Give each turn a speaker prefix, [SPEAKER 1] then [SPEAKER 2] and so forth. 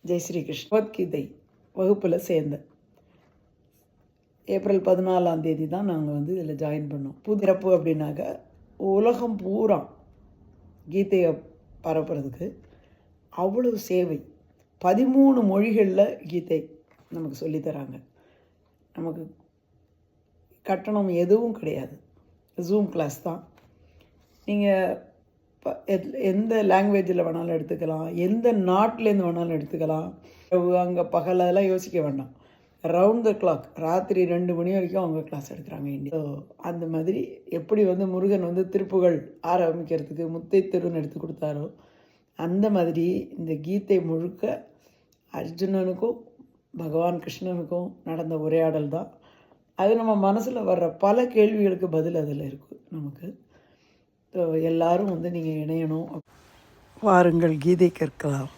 [SPEAKER 1] ஜெய் ஸ்ரீ கிருஷ்ண பகவத்கீதை வகுப்பில் சேர்ந்தேன். ஏப்ரல் 14 தான் நாங்கள் இதில் ஜாயின் பண்ணோம். புதிறப்பு அப்படின்னாக்க உலகம் பூரா கீதையை பரப்புறதுக்கு அவ்வளவு சேவை. 13 மொழிகளில் கீதை நமக்கு சொல்லித்தராங்க. நமக்கு கட்டணம் எதுவும் கிடையாது. ஜூம் கிளாஸ் தான். நீங்கள் எந்த லாங்குவேஜில் வேணாலும் எடுத்துக்கலாம், எந்த நாட்டிலேருந்து வேணாலும் எடுத்துக்கலாம். அங்கே பகலெல்லாம் யோசிக்க வேண்டாம். ரவுண்ட் த கிளாக் ராத்திரி 2 மணி வரைக்கும் அவங்க கிளாஸ் எடுக்கிறாங்க இந்தியா. அந்த மாதிரி எப்படி முருகன் திருப்புகள் ஆரம்பிக்கிறதுக்கு முத்தை திருன்னு எடுத்து கொடுத்தாரோ அந்த மாதிரி இந்த கீதை முழுக்க அர்ஜுனனுக்கும் பகவான் கிருஷ்ணனுக்கும் நடந்த உரையாடல் தான். அது நம்ம மனசில் வர்ற பல கேள்விகளுக்கு பதில் அதில் இருக்குது நமக்கு. எல்லாரும் நீங்கள் இணையணும். வாருங்கள், கீதை கற்கலாம்.